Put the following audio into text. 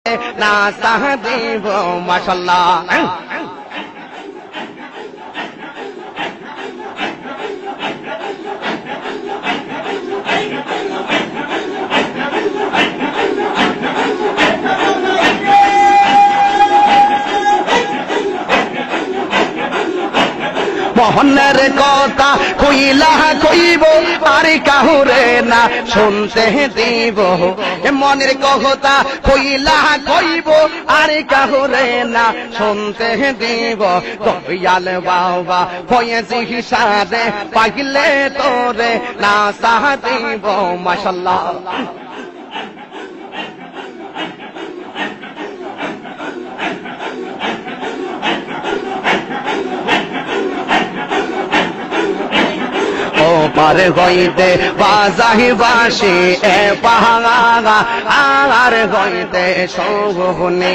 নাস্তা দিব মাশাআল্লাহ। মোহনের কথা কইলা কইব আর কাহুরে না শুনতে দিব, মনের কথা কইলা কইব আর কাহুরে না শুনতে দিব। দয়াল বাবা হয়েছি হিসাবে পাইলে তোরে নাস্তা দিব মাশাআল্লাহ। পার হইতে বাজাহি বাসি এ পাহাড়া আর হইতে সৌগুনি